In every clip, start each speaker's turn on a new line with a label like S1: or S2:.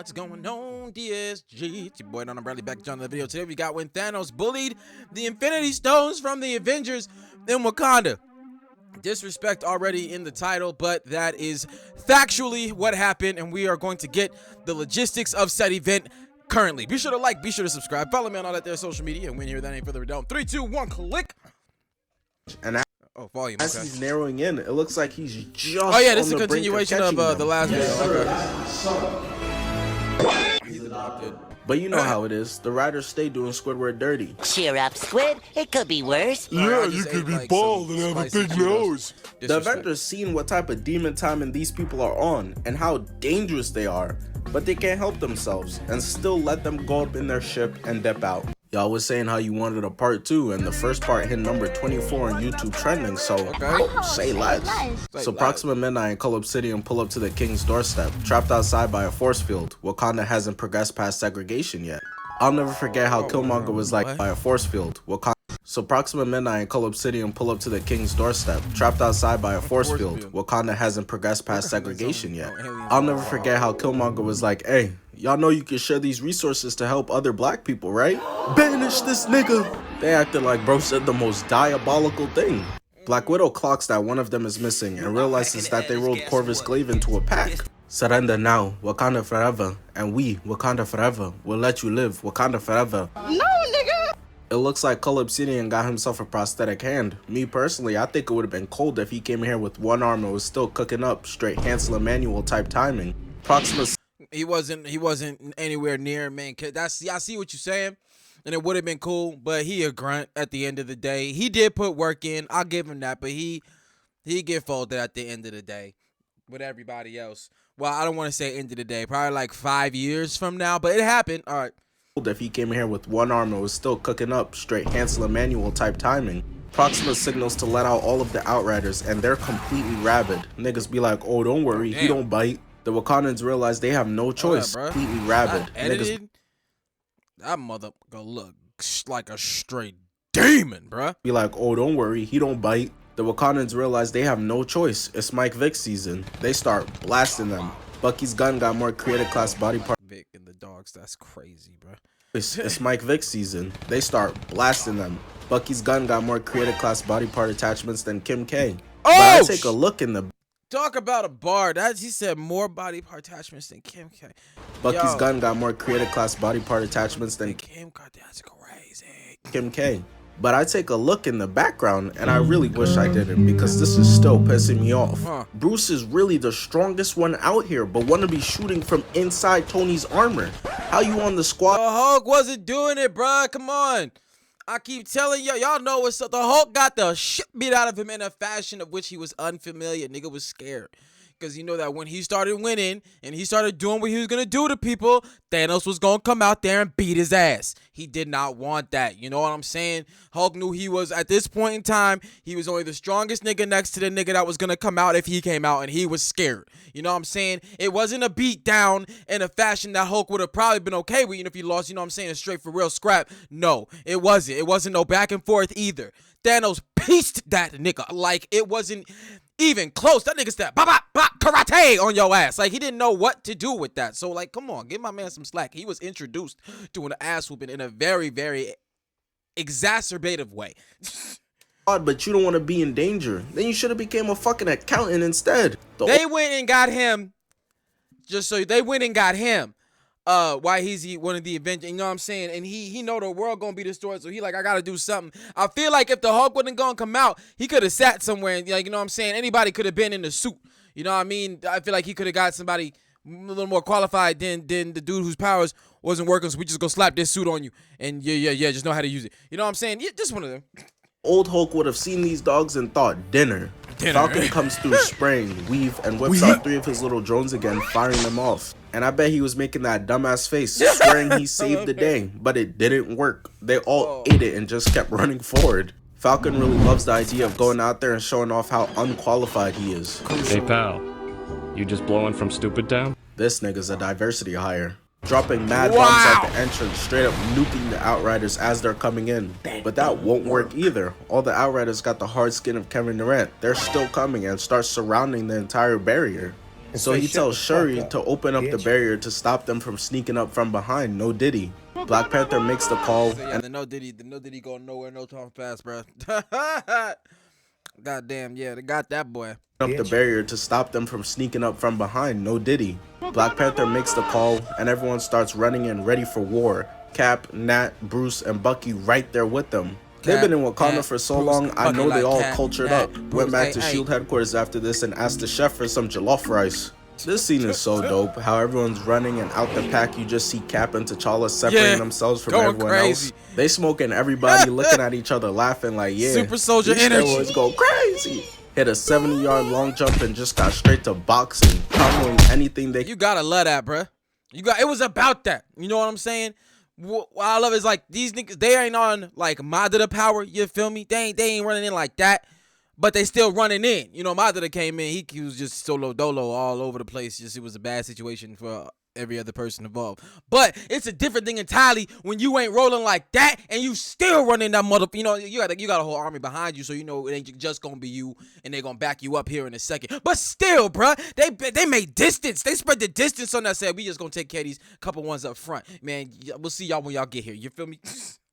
S1: What's going on, DSG? It's your boy Don Bradley back to the video. Today we got when Thanos bullied the Infinity Stones from the Avengers in Wakanda. Disrespect already in the title, but that is factually what happened, and we are going to get the logistics of said event currently. Be sure to like, be sure to subscribe, follow me on all that there social media, and when you hear that, ain't further ado. 3, 2, 1, click.
S2: And
S1: volume.
S2: As he's narrowing in, it looks like he's just.
S1: Oh yeah, this is a continuation of the last video. He's adopted.
S2: But you know how it is. The writers stay doing Squidward dirty.
S3: Cheer up, Squid. It could be worse.
S4: Yeah, you could be bald and have a big nose.
S2: The Avengers seen what type of demon timing these people are on and how dangerous they are, but they can't help themselves and still let them go up in their ship and dip out. Y'all was saying how you wanted a part 2, and the first part hit number 24 on YouTube trending, so say less. So Proxima and Cull Obsidian pull up to the king's doorstep, trapped outside by a force field. Wakanda hasn't progressed past segregation yet. I'll never forget how Killmonger was like by a force field. So Proxima and Cull Obsidian pull up to the king's doorstep, trapped outside by a force field. Wakanda hasn't progressed past segregation yet. I'll never forget how Killmonger was like, hey, y'all know you can share these resources to help other black people, right? Banish this nigga! They acted like bro said the most diabolical thing. Black Widow clocks that one of them is missing and realizes that they rolled Corvus Glaive into a pack. Surrender now, Wakanda forever, and we, Wakanda forever, will let you live, Wakanda forever.
S3: No, nigga!
S2: It looks like Cull Obsidian got himself a prosthetic hand. Me personally, I think it would have been cold if he came here with one arm and was still cooking up straight Hansel Emmanuel type timing. Proxima.
S1: He wasn't anywhere near man. I see what you're saying, and it would have been cool, but he a grunt at the end of the day. He did put work in. I'll give him that, but he get folded at the end of the day with everybody else. Well, I don't want to say end of the day, probably like 5 years from now, but it happened. All right.
S2: If he came here with one arm and was still cooking up straight Hansel Emmanuel type timing. Proxima signals to let out all of the Outriders, and they're completely rabid. Niggas be like, oh, don't worry, he don't bite. The Wakandans realize they have no choice. Completely rabid.
S1: Edited, that mother gonna look like a straight demon, bruh.
S2: Be like, oh, don't worry, he don't bite. The Wakandans realize they have no choice. It's Mike Vick season. They start blasting them. Bucky's gun got more creative class body part.
S1: Vic and the dogs, that's crazy, bruh.
S2: It's Mike Vick season. They start blasting them. Bucky's gun got more creative class body part attachments than Kim K.
S1: Oh!
S2: But I take a look in the.
S1: Talk about a bar. He said more body part attachments than Kim K.
S2: Bucky's gun got more creative class body part attachments than
S1: Kim K. That's crazy.
S2: Kim K. But I take a look in the background, and I really wish I didn't, because this is still pissing me off. Bruce is really the strongest one out here, but wanna be shooting from inside Tony's armor. How you on the squad?
S1: The Hulk wasn't doing it, bruh. Come on. I keep telling y'all know what's up. The Hulk got the shit beat out of him in a fashion of which he was unfamiliar. Nigga was scared. Because you know that when he started winning and he started doing what he was going to do to people, Thanos was going to come out there and beat his ass. He did not want that. You know what I'm saying? Hulk knew he was, at this point in time, he was only the strongest nigga next to the nigga that was going to come out if he came out, and he was scared. You know what I'm saying? It wasn't a beat down in a fashion that Hulk would have probably been okay with, even if he lost, you know what I'm saying, a straight for real scrap. No, it wasn't. It wasn't no back and forth either. Thanos pieced that nigga. Like, it wasn't even close. That nigga said karate on your ass. Like, he didn't know what to do with that. So, like, come on, give my man some slack. He was introduced to an ass whooping in a very, very exacerbative way.
S2: But you don't want to be in danger. Then you should have became a fucking accountant instead.
S1: They went and got him. They went and got him. Why he's one of the Avengers, you know what I'm saying? And he know the world gonna be destroyed, so he like, I gotta do something. I feel like if the Hulk wasn't gonna come out, he could have sat somewhere and, like, you know what I'm saying, anybody could have been in the suit. You know what I mean? I feel like he could have got somebody a little more qualified than the dude whose powers wasn't working, so we just go slap this suit on you and yeah, just know how to use it. You know what I'm saying? Yeah, just one of them.
S2: Old Hulk would have seen these dogs and thought dinner. Falcon comes through spraying, weave, and whips out 3 of his little drones again, firing them off. And I bet he was making that dumbass face, swearing he saved the day, but it didn't work. They all ate it and just kept running forward. Falcon really loves the idea of going out there and showing off how unqualified he is.
S5: Hey pal, you just blowing from Stupid Town?
S2: This nigga's a diversity hire. Dropping mad bombs at the entrance, straight up nuking the Outriders as they're coming in. But that won't work either. All the Outriders got the hard skin of Kevin Durant. They're still coming and start surrounding the entire barrier. So he tells Shuri to open up the barrier to stop them from sneaking up from behind. No diddy. Black Panther makes the call.
S1: So yeah, the no diddy going nowhere, no time fast, bro. Goddamn, yeah, they got that boy.
S2: Up the barrier to stop them from sneaking up from behind. No diddy. Black Panther makes the call, and everyone starts running in, ready for war. Cap, Nat, Bruce, and Bucky right there with them. They've been in Wakanda for so long, I know they all cultured up. Went back to SHIELD headquarters after this and asked the chef for some jollof rice. This scene is so dope, how everyone's running and out the pack you just see Cap and T'Challa separating themselves from everyone else. They smoking everybody, looking at each other laughing like, yeah,
S1: super soldier energy.
S2: Steroids go crazy. Hit a 70-yard long jump and just got straight to boxing, comboing anything they.
S1: You gotta love that, bruh. It was about that. You know what I'm saying? What I love is like these niggas, they ain't on like Mod of the Power, you feel me? They ain't running in like that, but they still running in. You know, Mod of the came in, he was just solo dolo all over the place. Just it was a bad situation for every other person involved. But it's a different thing entirely when you ain't rolling like that and you still running that mother. You know, you got a whole army behind you, so you know it ain't just gonna be you, and they gonna back you up here in a second. But still, bruh, they made distance. They spread the distance on that. Said we just gonna take care of these couple ones up front, man. We'll see y'all when y'all get here. You feel me?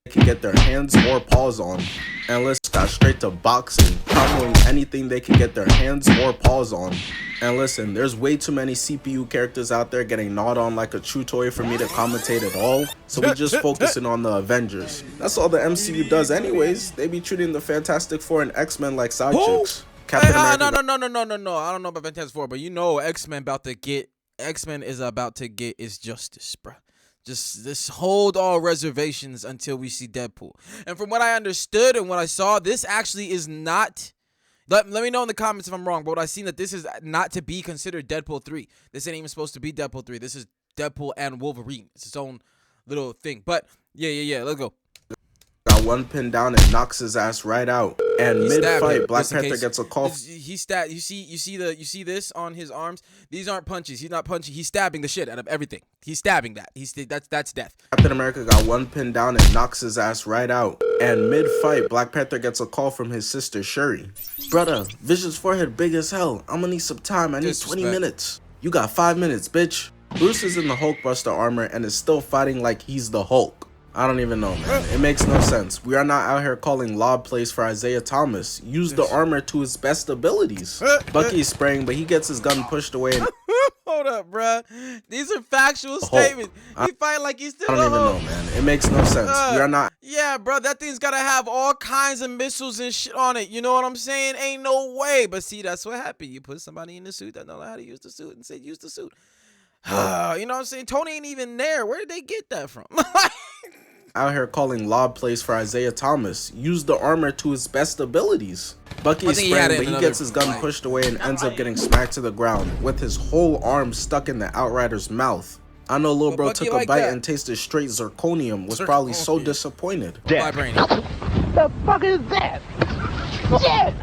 S2: Can get their hands or paws on, and let's got straight to boxing, comboing anything they can get their hands or paws on. And listen, there's way too many CPU characters out there getting gnawed on like a chew toy for me to commentate at all, so we just focusing on the Avengers. That's all the MCU does anyways. They be treating the Fantastic Four and X-Men like side chicks. Captain America.
S1: No. I don't know about Fantastic Four, but you know X-Men is about to get its justice, bruh. Just hold all reservations until we see Deadpool. And from what I understood and what I saw, this actually is not. Let me know in the comments if I'm wrong, but I seen that this is not to be considered Deadpool 3. This ain't even supposed to be Deadpool 3. This is Deadpool and Wolverine. It's its own little thing. But yeah, let's go.
S2: Got one pinned down and knocks his ass right out. And mid-fight, Black Panther gets a call.
S1: He stabbed. You see this on his arms? These aren't punches. He's not punching. He's stabbing the shit out of everything. He's stabbing that. That's death.
S2: Captain America got one pinned down and knocks his ass right out. And mid-fight, Black Panther gets a call from his sister Shuri. Brother, Vision's forehead big as hell. I'm gonna need some time. I need 20 minutes. You got 5 minutes, bitch. Bruce is in the Hulkbuster armor and is still fighting like he's the Hulk. I don't even know, man. It makes no sense. We are not out here calling lob plays for Isaiah Thomas. Use the armor to his best abilities. Bucky is spraying, but he gets his gun pushed away. And
S1: hold up, bruh. These are factual statements. He fight like he's still
S2: I don't even know, man. It makes no sense. We are not.
S1: Yeah, bro. That thing's gotta have all kinds of missiles and shit on it. You know what I'm saying? Ain't no way. But see, that's what happened. You put somebody in the suit that know how to use the suit and say use the suit. You know what I'm saying? Tony ain't even there. Where did they get that from?
S2: Out here calling lob plays for Isaiah Thomas. Use the armor to his best abilities. Bucky is spraying, but he gets his gun pushed away and ends up getting smacked to the ground with his whole arm stuck in the Outrider's mouth. I know Lil Bro took a bite and tasted straight zirconium, was probably so disappointed.
S3: The fuck is that? Shit!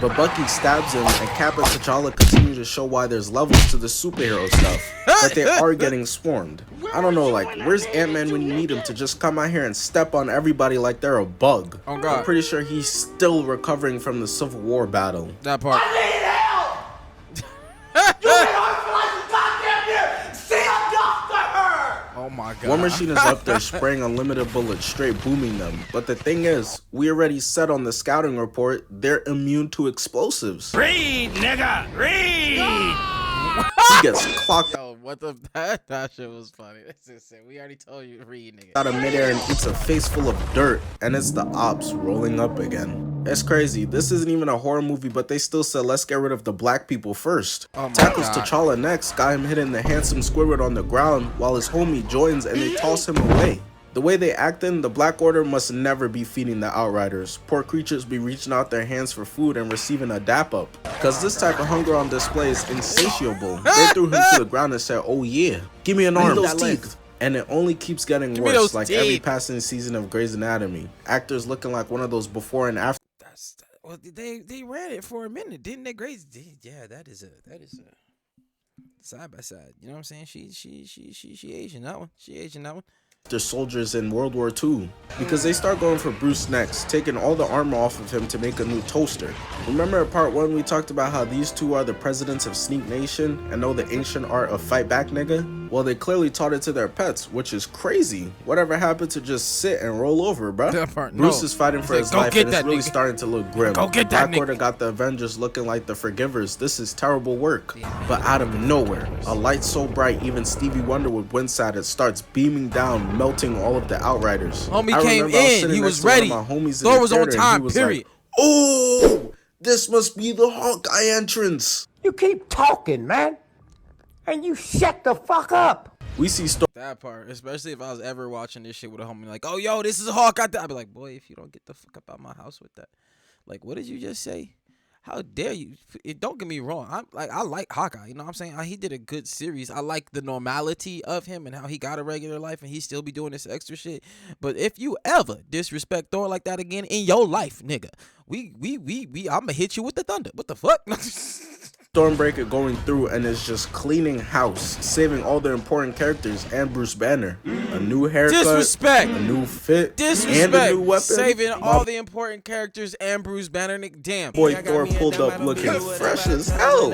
S2: But Bucky stabs him, and Cap and T'Challa continue to show why there's levels to the superhero stuff, but they are getting swarmed. I don't know, like, where's Ant-Man when you need him to just come out here and step on everybody like they're a bug?
S1: Oh, God.
S2: I'm pretty sure he's still recovering from the Civil War battle.
S1: That part.
S3: I need help! You ain't hard for like a goddamn year! See a doctor!
S1: Oh my God.
S2: War Machine is up there spraying unlimited bullets, straight booming them. But the thing is, we already said on the scouting report, they're immune to explosives.
S4: Read, nigga, read!
S2: He gets clocked
S1: Yo, what the that shit was funny. That's just it. We already told you to read, nigga.
S2: out of midair and eats a face full of dirt, and it's the ops rolling up again. It's crazy. This isn't even a horror movie, but they still said let's get rid of the black people first. Tackles T'Challa next, got him hitting the handsome Squidward on the ground while his homie joins and they toss him away. The way they acting, the Black Order must never be feeding the Outriders. Poor creatures be reaching out their hands for food and receiving a dap up. Cause this type of hunger on display is insatiable. They threw him to the ground and said, oh yeah, give me an arm, those teeth. And it only keeps getting worse, like every passing season of Grey's Anatomy. Actors looking like one of those before and after.
S1: Well, they ran it for a minute, didn't they? Grace, yeah, that is a side by side. You know what I'm saying? She Asian that one. She Asian that one.
S2: their soldiers in World War II, because they start going for Bruce next, taking all the armor off of him to make a new toaster. Remember in part 1 we talked about how these two are the presidents of Sneak Nation and know the ancient art of fight back, nigga? Well, they clearly taught it to their pets, which is crazy. Whatever happened to just sit and roll over, bruh? Bruce is fighting for his life, and it's really starting to look grim. Black Order got the Avengers looking like the Forgivers. This is terrible work. But out of nowhere, a light so bright even Stevie Wonder would wince at it starts beaming down, melting all of the Outriders.
S1: Homie came in, he was ready. Thor was on time, period.
S2: Like, oh, this must be the Hawkeye entrance.
S6: You keep talking, man, and you shut the fuck up.
S2: We see
S1: that part, especially if I was ever watching this shit with a homie like, oh, yo, this is a Hawkeye. I'd be like, boy, if you don't get the fuck up out my house with that. Like, what did you just say? How dare you? Don't get me wrong. I like Hawkeye. You know what I'm saying? He did a good series. I like the normality of him and how he got a regular life and he still be doing this extra shit. But if you ever disrespect Thor like that again in your life, nigga, I'ma hit you with the thunder. What the fuck?
S2: Stormbreaker going through and is just cleaning house, saving all the important characters and Bruce Banner. A new haircut,
S1: disrespect,
S2: a new fit,
S1: disrespect,
S2: and a new weapon.
S1: Saving all the important characters and Bruce Banner. Damn.
S2: Boy, Thor pulled up looking fresh as hell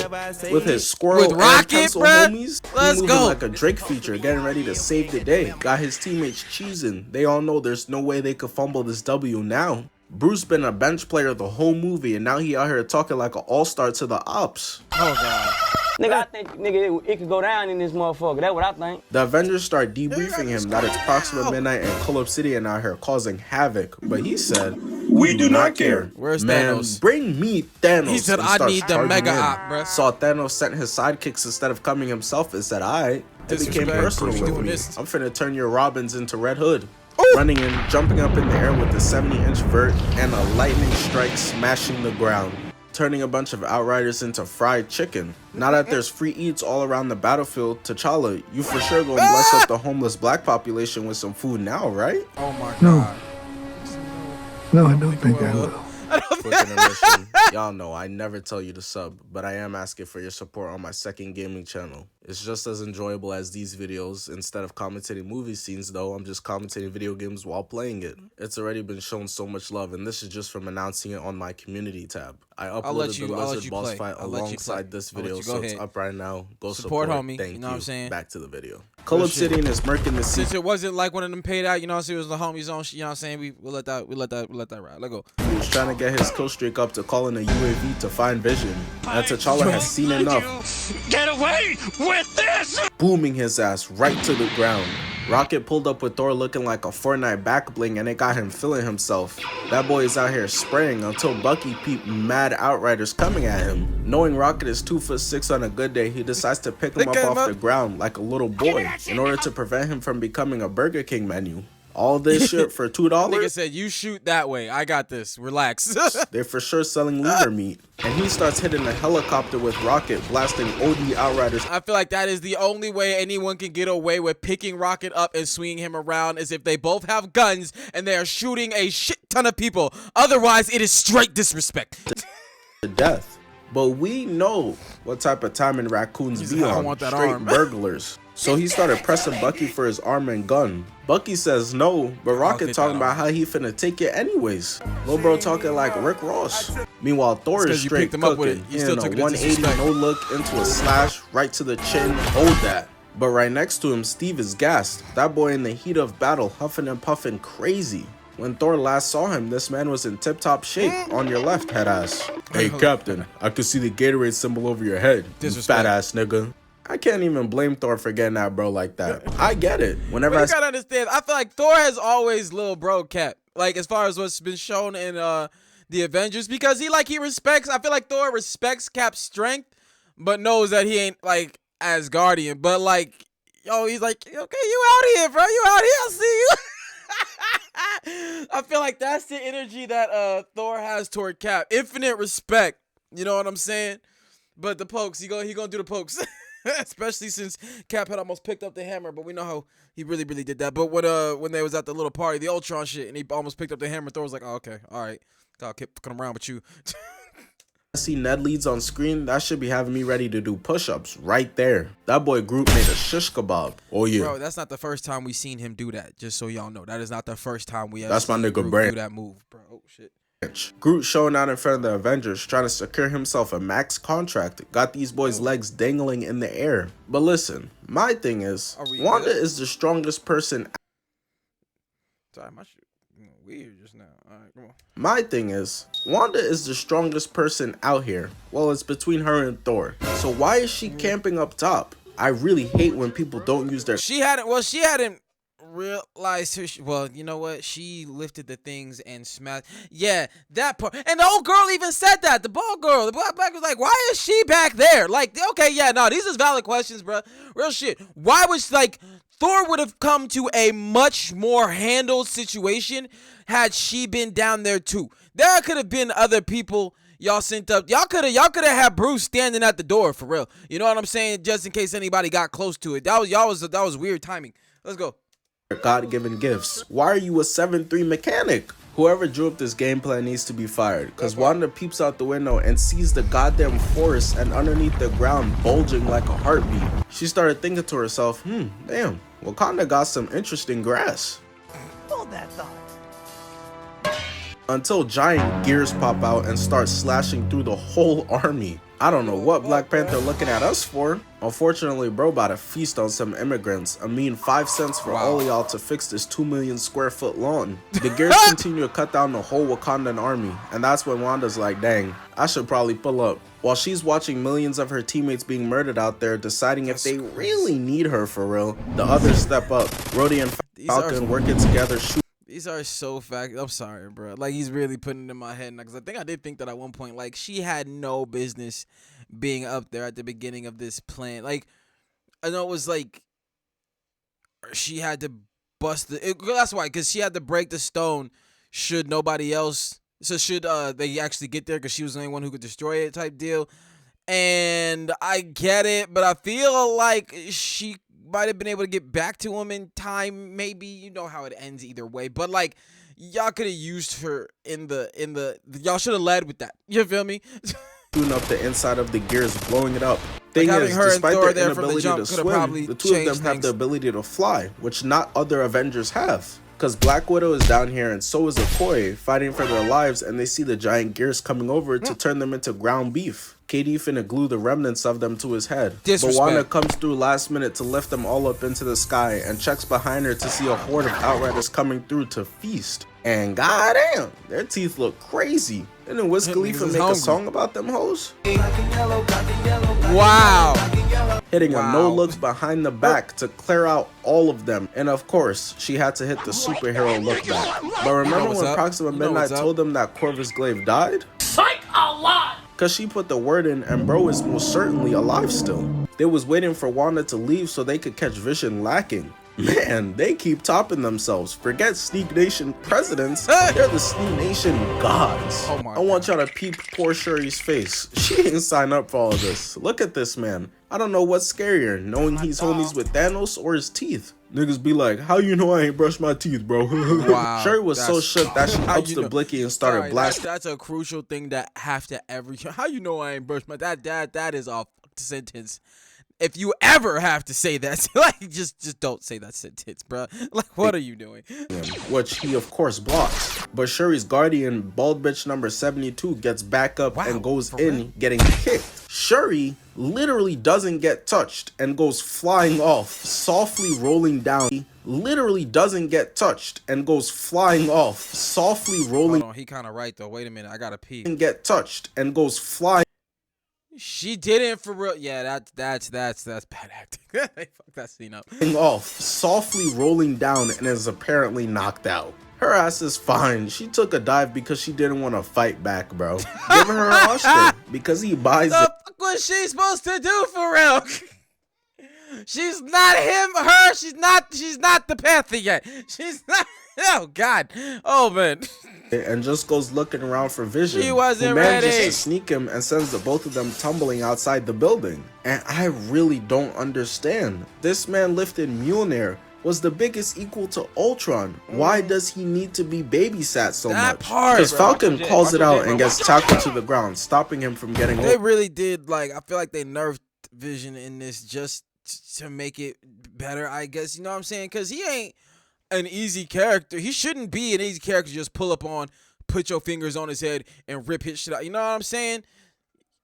S2: with his squirrel
S1: with Rocket,
S2: and pencil
S1: bruh.
S2: homies.
S1: Let's go.
S2: Like a Drake feature, getting ready to save the day. Got his teammates cheesing. They all know there's no way they could fumble this W now. Bruce been a bench player the whole movie, and now he out here talking like an all-star to the ops.
S1: Oh god.
S7: Nigga, I think, nigga, it could go down in this motherfucker. That's what I think.
S2: The Avengers start debriefing him that it's Proxima, Midnight, and Cull Obsidian out here causing havoc, but he said, "We do not care."
S1: Where's
S2: Man,
S1: Thanos?
S2: Bring me Thanos.
S1: He said,
S2: and
S1: "I
S2: starts
S1: need the
S2: charging
S1: mega
S2: in.
S1: op, bruh."
S2: Saw Thanos sent his sidekicks instead of coming himself and said, "Alright." It became personal with me. I'm finna turn your Robins into Red Hood. Running in, jumping up in the air with a 70-inch vert and a lightning strike smashing the ground, turning a bunch of Outriders into fried chicken. Now that there's free eats all around the battlefield, T'Challa, you for sure gonna bless up the homeless black population with some food now, right?
S1: Oh my god.
S8: No, I don't think I will.
S2: Quick intermission. Y'all know I never tell you to sub, but I am asking for your support on my second gaming channel. It's just as enjoyable as these videos. Instead of commentating movie scenes though, I'm just commentating video games while playing it. It's already been shown so much love, and this is just from announcing it on my community tab. I uploaded the Lizard boss fight alongside this video, so it's up right now. Go support
S1: homie.
S2: Thank
S1: you know what I'm saying?
S2: Back to the video. Cull Obsidian is murking the
S1: Since it wasn't like one of them paid out, you know what I'm saying? It was the homies on, you know what I'm saying? We'll let that ride. Let go.
S2: He was trying to get his kill streak up to call in a UAV to find Vision. And T'Challa has seen enough.
S4: Get away with this!
S2: Booming his ass right to the ground. Rocket pulled up with Thor looking like a Fortnite back bling, and it got him feeling himself. That boy is out here spraying until Bucky peeped mad Outriders coming at him. Knowing Rocket is 2'6" on a good day, he decides to pick him up off the ground like a little boy in order to prevent him from becoming a Burger King menu. All this shit for $2?
S1: Nigga said, you shoot that way. I got this. Relax.
S2: They're for sure selling lunar meat. And he starts hitting a helicopter with Rocket, blasting OD Outriders.
S1: I feel like that is the only way anyone can get away with picking Rocket up and swinging him around is if they both have guns and they are shooting a shit ton of people. Otherwise, it is straight disrespect.
S2: To death. But we know what type of timing raccoons be on. Straight burglars. So he started pressing Bucky for his arm and gun. Bucky says no, but Rocket talking about how he finna take it anyways. Lil bro talking like Rick Ross. Meanwhile, Thor is straight cooking. He in a 180 no look into a slash right to the chin. Hold that. But right next to him, Steve is gassed. That boy in the heat of battle, huffing and puffing crazy. When Thor last saw him, this man was in tip-top shape. On your left, head ass. Hey, Captain, I could see the Gatorade symbol over your head. Fat ass nigga. I can't even blame Thor for getting that bro like that. I get it. Whenever
S1: you gotta understand, I feel like Thor has always little bro Cap. Like as far as what's been shown in the Avengers, because he respects. I feel like Thor respects Cap's strength, but knows that he ain't like Asgardian. But like, yo, he's like, okay, you out here, bro. You out here. I see you. I feel like that's the energy that Thor has toward Cap. Infinite respect. You know what I'm saying? But the pokes, he gonna do the pokes. Especially since Cap had almost picked up the hammer, but we know how he really did that. But when they was at the little party, the Ultron shit, and he almost picked up the hammer, Thor was like, oh, okay, all right, I'll keep fucking around with you.
S2: see Ned Leeds on screen, that should be having me ready to do push-ups right there. That boy Groot made a shish kebab. Oh yeah.
S1: Bro, that's not the first time we seen him do that. Just so y'all know, that is not the first time we ever
S2: That's my
S1: seen
S2: nigga
S1: Groot
S2: Brand.
S1: do that move, bro. Oh shit.
S2: Groot showing out in front of the Avengers, trying to secure himself a max contract, got these boys' legs dangling in the air. But listen, my thing is, Wanda is the strongest person.
S1: Sorry, my shit weird just now. All right, come on.
S2: My thing is, Wanda is the strongest person out here. Well, it's between her and Thor. So why is she camping up top? I really hate when people don't use their.
S1: She hadn't realized her. Well, you know what? She lifted the things and smashed. Yeah, that part. And the old girl even said that. The bald girl, the black was like, "Why is she back there?" Like, okay, yeah, no, these is valid questions, bro. Real shit. Why was like Thor would have come to a much more handled situation had she been down there too. There could have been other people y'all sent up. Y'all could have had Bruce standing at the door for real. You know what I'm saying? Just in case anybody got close to it. That was weird timing. Let's go.
S2: God-given gifts. Why are you a 7'3" mechanic? Whoever drew up this game plan needs to be fired, because Wanda peeps out the window and sees the goddamn forest and underneath the ground bulging like a heartbeat. She started thinking to herself, damn, Wakanda got some interesting grass.
S3: Hold that thought.
S2: Until giant gears pop out and start slashing through the whole army. I don't know what Black Panther looking at us for. Unfortunately, bro about to feast on some immigrants. A mean 5 cents for all of y'all to fix this 2 million square foot lawn. The gears continue to cut down the whole Wakandan army. And that's when Wanda's like, dang, I should probably pull up. While she's watching millions of her teammates being murdered out there, deciding if they really need her for real, the others step up. Rhodey and Falcon working together, shoot.
S1: These are so fact. I'm sorry, bro. Like, he's really putting it in my head. Because I did think that at one point, like, she had no business being up there at the beginning of this plan. Like, I know it was like she had to bust that's why, because she had to break the stone should nobody else. So should they actually get there, because she was the only one who could destroy it type deal. And I get it, but I feel like she might have been able to get back to him in time, maybe. You know how it ends either way, but like, y'all could have used her in the y'all should have led with that. You feel me?
S2: Shooting up the inside of the gears, blowing it up. Thing
S1: like
S2: is,
S1: her
S2: despite
S1: and Thor
S2: their
S1: there from the
S2: inability
S1: jump
S2: to
S1: could have
S2: swim,
S1: probably
S2: the two of them
S1: changed
S2: have
S1: things.
S2: the ability to fly, which not other Avengers have. Because Black Widow is down here and so is Okoye, fighting for their lives, and they see the giant gears coming over to turn them into ground beef. KD finna glue the remnants of them to his head.
S1: Disrespect.
S2: But Wanda comes through last minute to lift them all up into the sky and checks behind her to see a horde of Outriders coming through to feast. And goddamn, their teeth look crazy. Didn't Wiz Khalifa make a song about them hoes?
S1: Wow.
S2: Hitting a no-look behind the back to clear out all of them. And of course, she had to hit the superhero look back. But remember when Proxima Midnight told them that Corvus Glaive died?
S3: Psych a lot!
S2: Cause she put the word in and bro is most certainly alive still. They was waiting for Wanda to leave so they could catch Vision lacking. Man, they keep topping themselves. Forget Sneak Nation presidents, they're the Sneak Nation gods.
S1: Oh my
S2: I want y'all to peep poor Shuri's face. She didn't sign up for all of this. Look at this man. I don't know what's scarier, knowing he's homies with Thanos or his teeth. Niggas be like, how you know I ain't brushed my teeth, bro?
S1: Wow,
S2: Shuri was so shook that she ups the blicky and started blasting.
S1: That's a crucial thing that have to every. How you know I ain't brushed my that is a sentence. If you ever have to say that, like, just don't say that sentence, bro. Like, what are you doing?
S2: Which he of course blocks. But Shuri's guardian, bald bitch number 72, gets back up and goes in, getting kicked. Shuri literally doesn't get touched and goes flying off, softly rolling down. He literally doesn't get touched and goes flying off, softly rolling.
S1: Hold on, he kind of right though. Wait a minute, I gotta pee.
S2: And get touched and goes flying.
S1: She didn't for real. Yeah, that's bad acting. Fuck that scene up.
S2: Off, softly rolling down, and is apparently knocked out. Her ass is fine. She took a dive because she didn't want to fight back, bro. Give her an Oscar because he buys
S1: the
S2: it.
S1: Fuck was she supposed to do for real? She's not her. She's not the Panther yet. She's not. Oh God. Oh man.
S2: And just goes looking around for Vision.
S1: She wasn't
S2: who manages
S1: ready
S2: to sneak him and sends the both of them tumbling outside the building. And I really don't understand. This man lifted Mjolnir Was the biggest equal to Ultron? Why does he need to be babysat so
S1: That
S2: much?
S1: part,
S2: Because
S1: bro.
S2: Falcon calls it out and gets tackled to the ground, stopping him from getting
S1: They really did, like, I feel like they nerfed Vision in this just to make it better, I guess. You know what I'm saying? Because he ain't an easy character. He shouldn't be an easy character to just pull up on, put your fingers on his head, and rip his shit out. You know what I'm saying?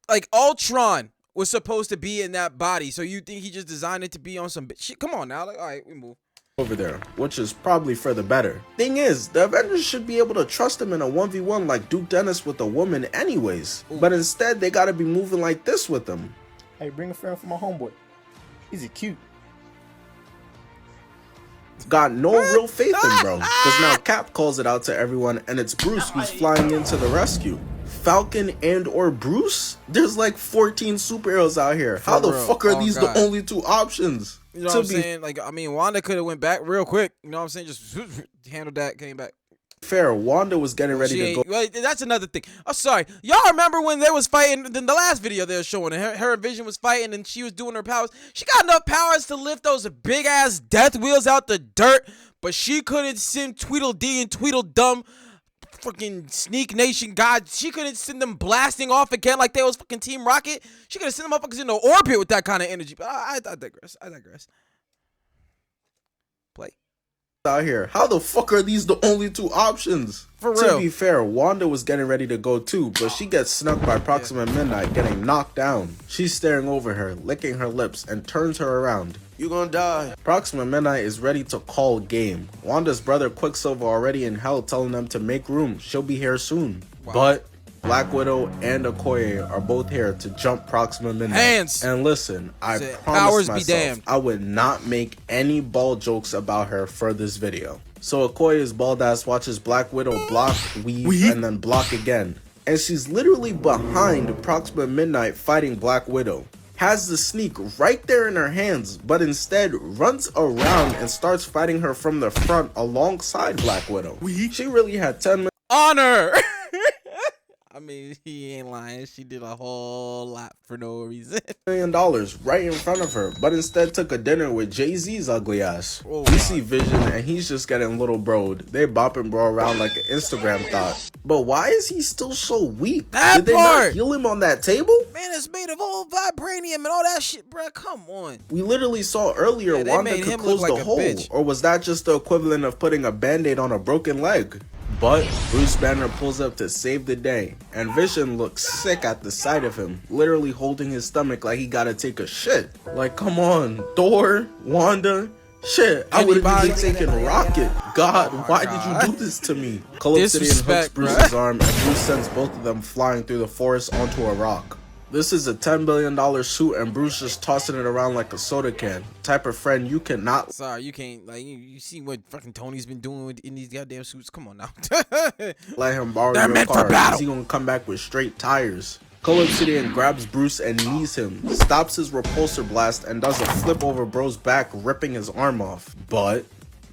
S1: Like, Ultron was supposed to be in that body, so you think he just designed it to be on some shit? Come on now. Like, all right, we move.
S2: over there, which is probably for the better. Thing is, the Avengers should be able to trust him in a 1v1 like Duke Dennis with a woman anyways.
S1: Ooh.
S2: But instead, they gotta be moving like this with him.
S9: Hey, bring a friend for my homeboy. He's cute.
S2: Got no real faith in bro, because now Cap calls it out to everyone and it's Bruce who's flying in to the rescue. Falcon and or Bruce? There's like 14 superheroes out here. How the fuck are these the only two options?
S1: You know what I'm saying? Like, I mean, Wanda could have went back real quick. You know what I'm saying? Just handled that, came back.
S2: Fair, Wanda was getting ready to go.
S1: Well, that's another thing. I'm sorry. Y'all remember when they was fighting, in the last video they were showing, her and Vision was fighting and she was doing her powers. She got enough powers to lift those big-ass death wheels out the dirt, but she couldn't send Tweedledee and Tweedledum, fucking Sneak Nation God. She couldn't send them blasting off again like they was fucking Team Rocket. She could have sent them motherfuckers into orbit with that kind of energy. But I digress. I digress. Play.
S2: Out here. How the fuck are these the only two options?
S1: For real.
S2: To be fair, Wanda was getting ready to go too, but she gets snuck by Proxima Midnight, getting knocked down. She's staring over her, licking her lips, and turns her around.
S3: You gonna die.
S2: Proxima Midnight is ready to call game. Wanda's brother Quicksilver already in hell telling them to make room. She'll be here soon. Wow. But Black Widow and Okoye are both here to jump Proxima Midnight.
S1: Hands.
S2: And listen, I promise
S1: powers be
S2: myself
S1: damned.
S2: I would not make any bald jokes about her for this video. So Okoye's bald ass watches Black Widow block, weave, and then block again. And she's literally behind Proxima Midnight fighting Black Widow. Has the sneak right there in her hands, but instead runs around and starts fighting her from the front alongside Black Widow. She really had 10 minutes.
S1: Honor. I mean, he ain't lying. She did a whole lot for no reason.
S2: $1 million right in front of her, but instead took a dinner with Jay-Z's ugly ass.
S1: Oh,
S2: we see Vision and he's just getting little broed. They bopping bro around like an Instagram thought. But why is he still so weak? Did they not heal him on that table?
S1: Man, it's made of all vibranium and all that shit, bro. Come on.
S2: We literally saw earlier Wanda could close the hole. Or was that just the equivalent of putting a band-aid on a broken leg? But Bruce Banner pulls up to save the day, and Vision looks sick at the sight of him, literally holding his stomach like he gotta take a shit. Like, come on, Thor, Wanda, shit, I would've been taking Rocket. God, why did you do this to me? Cull Obsidian hooks Bruce's arm, and Bruce sends both of them flying through the forest onto a rock. This is a $10 billion suit and Bruce just tossing it around like a soda can. Type of friend you cannot.
S1: Sorry, you can't, like, you see what fucking Tony's been doing in these goddamn suits? Come on now.
S2: Let him borrow your car, because he gonna come back with straight tires. Cull Obsidian grabs Bruce and knees him, stops his repulsor blast, and does a flip over bro's back, ripping his arm off. But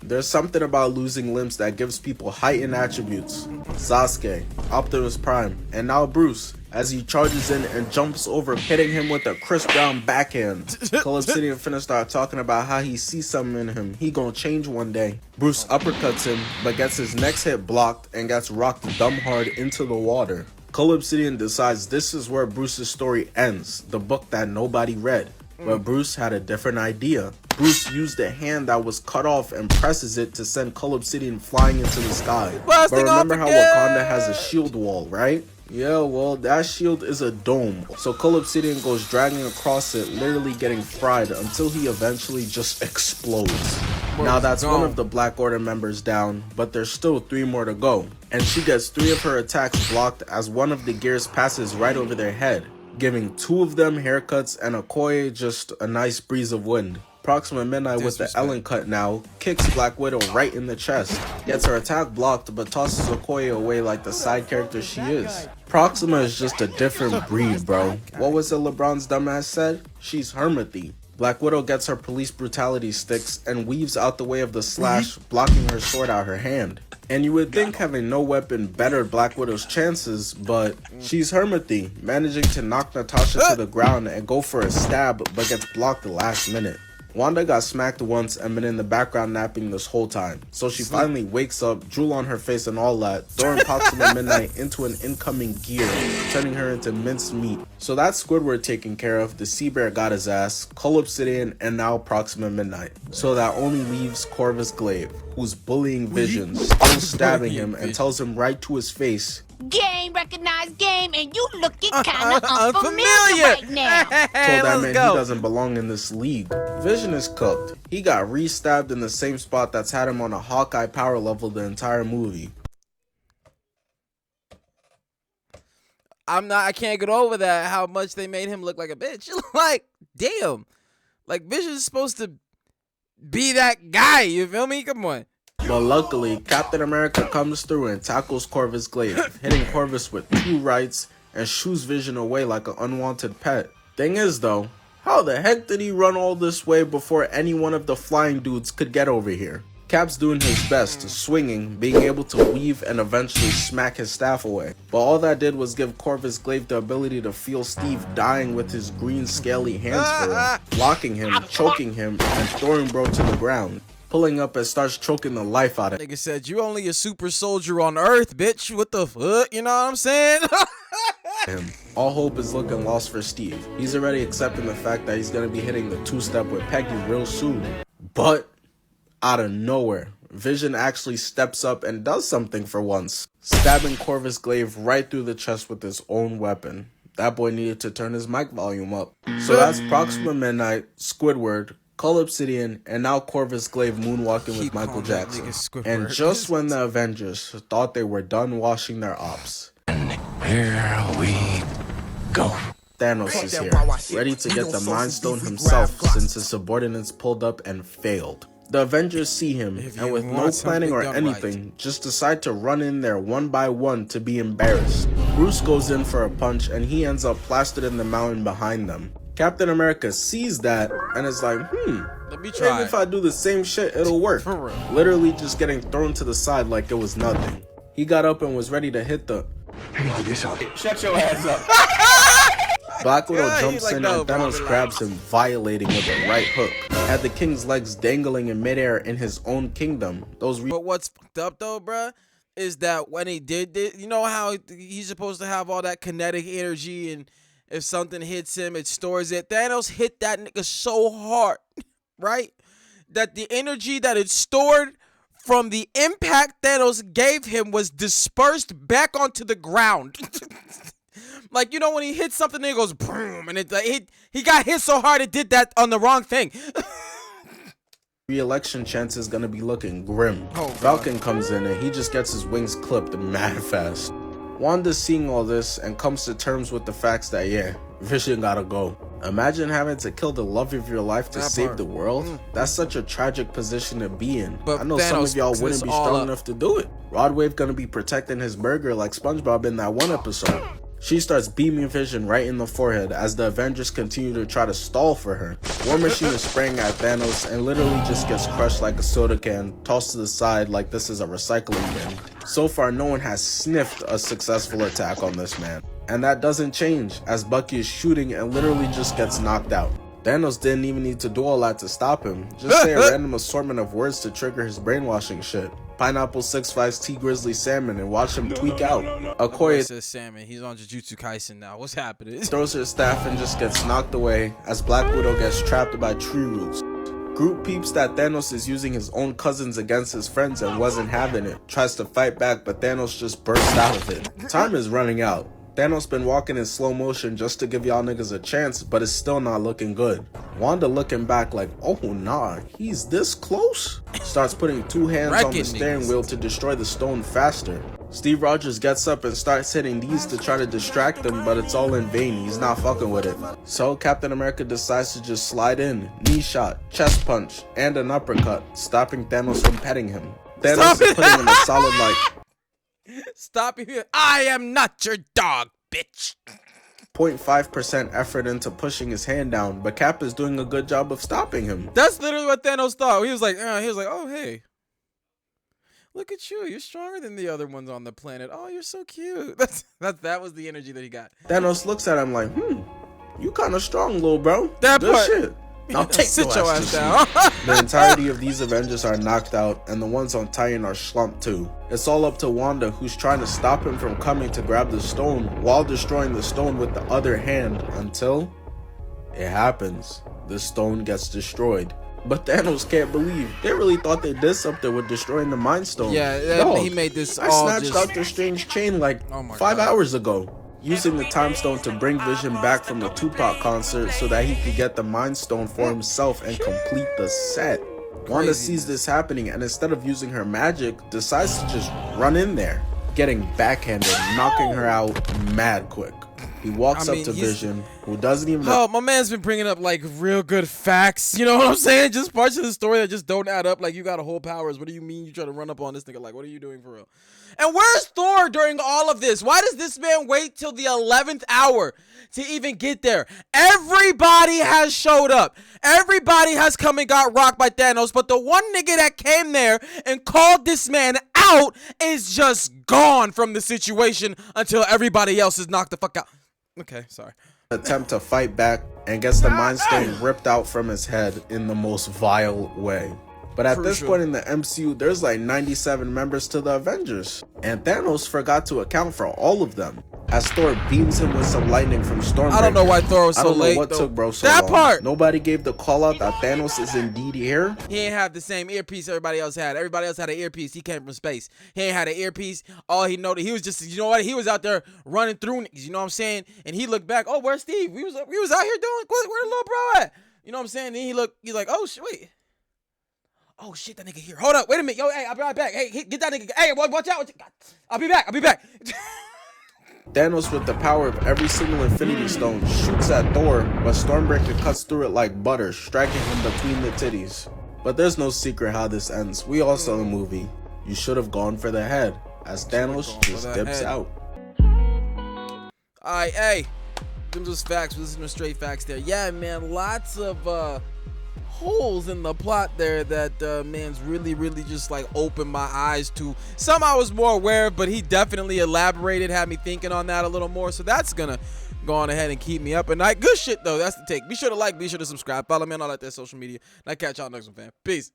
S2: there's something about losing limbs that gives people heightened attributes. Sasuke, Optimus Prime, and now Bruce, as he charges in and jumps over, hitting him with a Chris Brown backhand. Cull Obsidian finna start talking about how he sees something in him. He gonna change one day. Bruce uppercuts him, but gets his next hit blocked and gets rocked dumb hard into the water. Cull Obsidian decides this is where Bruce's story ends, the book that nobody read. But Bruce had a different idea. Bruce used a hand that was cut off and presses it to send Cull Obsidian flying into the sky. But remember how Wakanda has a shield wall, right? Yeah, well, that shield is a dome. So Cull Obsidian goes dragging across it, literally getting fried until he eventually just explodes. Now that's one of the Black Order members down, but there's still 3 more to go. And she gets 3 of her attacks blocked as one of the gears passes right over their head, giving 2 of them haircuts and Okoye just a nice breeze of wind. Proxima Midnight with the Ellen cut now, kicks Black Widow right in the chest, gets her attack blocked but tosses Okoye away like the side character she is. Proxima is just a different breed, bro. What was it LeBron's dumbass said? She's Hermithy. Black Widow gets her police brutality sticks and weaves out the way of the slash, blocking her sword out her hand. And you would think having no weapon bettered Black Widow's chances, but she's Hermithy, managing to knock Natasha to the ground and go for a stab, but gets blocked the last minute. Wanda got smacked once and been in the background napping this whole time, so she finally wakes up, drool on her face and all that, throwing Proxima Midnight into an incoming gear, turning her into minced meat. So that's Squidward taken care of, the Sea Bear got his ass, Cull Obsidian, and now Proxima Midnight. So that only leaves Corvus Glaive, who's bullying Vision, still stabbing him, and tells him right to his face,
S10: "Game, recognized game, and you looking kinda unfamiliar right now."
S2: told that man he doesn't belong in this league. Vision is cooked. He got re-stabbed in the same spot that's had him on a Hawkeye power level the entire movie.
S1: I can't get over that, how much they made him look like a bitch. Like, damn. Like, Vision's supposed to be that guy, you feel me? Come on.
S2: But luckily, Captain America comes through and tackles Corvus Glaive, hitting Corvus with 2 rights and shoos Vision away like an unwanted pet. Thing is though, how the heck did he run all this way before any one of the flying dudes could get over here? Cap's doing his best, swinging, being able to weave and eventually smack his staff away. But all that did was give Corvus Glaive the ability to feel Steve dying with his green scaly hands for him, blocking him, choking him, and throwing bro to the ground. Pulling up and starts choking the life out of him.
S1: Nigga said, "You only a super soldier on Earth, bitch. What the fuck?" You know what I'm saying?
S2: All hope is looking lost for Steve. He's already accepting the fact that he's gonna be hitting the 2-step with Peggy real soon. But out of nowhere, Vision actually steps up and does something for once, stabbing Corvus Glaive right through the chest with his own weapon. That boy needed to turn his mic volume up. So that's Proxima Midnight, Squidward, Cull Obsidian, and now Corvus Glaive moonwalking with Michael Jackson. And just when the Avengers thought they were done washing their ops,
S4: Here we go.
S2: Thanos is here, ready to get the Mind Stone himself since his subordinates pulled up and failed. The Avengers see him, and with no planning or anything, just decide to run in there one by one to be embarrassed. Bruce goes in for a punch and he ends up plastered in the mountain behind them. Captain America sees that and is like,
S1: Let me try.
S2: maybe if I do the same shit, it'll work.
S1: For real.
S2: Literally just getting thrown to the side like it was nothing. He got up and was ready to hit the...
S3: Shut your ass up.
S2: Black Widow
S1: Yeah,
S2: jumps
S1: he's like,
S2: in
S1: "No,
S2: and
S1: bro,
S2: Thanos
S1: relax."
S2: grabs him, violating with a right hook. Had the king's legs dangling in midair in his own kingdom.
S1: But what's fucked up though, bruh, is that when he did this, you know how he's supposed to have all that kinetic energy, and if something hits him, it stores it. Thanos hit that nigga so hard, right? That the energy that it stored from the impact Thanos gave him was dispersed back onto the ground. Like, you know, when he hits something, it goes boom, and he got hit so hard it did that on the wrong thing.
S2: Re-election chance is gonna be looking grim.
S1: Oh,
S2: Falcon comes in and he just gets his wings clipped mad fast. Wanda's seeing all this and comes to terms with the facts that, yeah, Vision gotta go. Imagine having to kill the love of your life to save the world. That's such a tragic position to be in.
S1: But
S2: I know some
S1: Thanos
S2: of y'all
S1: fucks
S2: wouldn't
S1: this
S2: be
S1: all
S2: strong
S1: up.
S2: enough to do it. Rodwave gonna be protecting his burger like SpongeBob in that one episode. She starts beaming Vision right in the forehead as the Avengers continue to try to stall for her. War Machine is spraying at Thanos and literally just gets crushed like a soda can, tossed to the side like this is a recycling bin. So far, no one has sniffed a successful attack on this man. And that doesn't change as Bucky is shooting and literally just gets knocked out. Thanos didn't even need to do all that to stop him. Just say a random assortment of words to trigger his brainwashing shit. Pineapple 6'5" T Grizzly Salmon and watch him tweak out. Okoye
S1: Says Salmon. He's on Jujutsu Kaisen now. What's happening?
S2: throws her staff and just gets knocked away as Black Widow gets trapped by tree roots. Groot peeps that Thanos is using his own cousins against his friends and wasn't having it. Tries to fight back, but Thanos just bursts out of it. Time is running out. Thanos been walking in slow motion just to give y'all niggas a chance, but it's still not looking good. Wanda looking back like, oh nah, he's this close? Starts putting 2 hands on the steering wheel to destroy the stone faster. Steve Rogers gets up and starts hitting these to try to distract him, but it's all in vain. He's not fucking with it. So Captain America decides to just slide in, knee shot, chest punch, and an uppercut, stopping Thanos from petting him. Thanos is putting him a solid like,
S1: Stop it. I am not your dog, bitch.
S2: 0.5% effort into pushing his hand down, but Cap is doing a good job of stopping him.
S1: That's literally what Thanos thought. He was like, oh, hey. Look at you. You're stronger than the other ones on the planet. Oh, you're so cute. That was the energy that he got.
S2: Thanos looks at him like, you kind of strong, little bro.
S1: That
S2: Good
S1: part.
S2: shit. Now take
S1: Sit
S2: your
S1: your
S2: ass
S1: ass
S2: to
S1: down.
S2: sleep. The entirety of these Avengers are knocked out, and the ones on Titan are slumped too. It's all up to Wanda, who's trying to stop him from coming to grab the stone while destroying the stone with the other hand until it happens. The stone gets destroyed. But Thanos can't believe. They really thought they did something with destroying the Mind Stone.
S1: Yeah, he made this
S2: I
S1: all
S2: snatched
S1: just...
S2: Doctor Strange chain like
S1: Oh my
S2: 5
S1: God.
S2: hours ago, using the Time Stone to bring Vision back from the Tupac concert so that he could get the Mind Stone for himself and complete the set. Wanda sees this happening and instead of using her magic, decides to just run in there, getting backhanded, knocking her out mad quick. He walks up to Vision, who doesn't even know.
S1: Oh, my man's been bringing up like real good facts. You know what I'm saying? Just parts of the story that just don't add up. Like, you got a whole powers. What do you mean you try to run up on this nigga? Like, what are you doing for real? And where's Thor during all of this? Why does this man wait till the 11th hour to even get there? Everybody has showed up. Everybody has come and got rocked by Thanos. But the one nigga that came there and called this man out is just gone from the situation until everybody else is knocked the fuck out. Okay, sorry.
S2: Attempt to fight back and gets the Mind Stone ripped out from his head in the most vile way. But at this point in the MCU, there's like 97 members to the Avengers, and Thanos forgot to account for all of them. As Thor beams him with some lightning from Stormbreaker.
S1: I don't know why Thor was so late.
S2: I don't know what took bro so
S1: that
S2: long.
S1: Part.
S2: Nobody gave the call out that Thanos is indeed here.
S1: He ain't have the same earpiece everybody else had. Everybody else had an earpiece. He came from space. He ain't had an earpiece. All he know that he was just, you know what? He was out there running through niggas. You know what I'm saying? And he looked back. Oh, where's Steve? We was out here doing. Where the little bro at? You know what I'm saying? And then he's like, oh shit, wait. Oh shit, that nigga here. Hold up, wait a minute. Yo, hey, I'll be right back. Hey, get that nigga. Hey, watch out. I'll be back.
S2: Thanos, with the power of every single Infinity Stone, shoots at Thor, but Stormbreaker cuts through it like butter, striking him between the titties. But there's no secret how this ends. We all saw the movie. You should have gone for the head, as Thanos just dips out.
S1: Alright, hey. Them just facts. Listen to straight facts there. Yeah, man, lots of holes in the plot there that man's really just like opened my eyes to. Some I was more aware of, but he definitely elaborated, had me thinking on that a little more. So that's gonna go on ahead and keep me up at night. Good shit though. That's the take. Be sure to like, be sure to subscribe, follow me on all that social media. And I catch y'all next one, fam. Peace.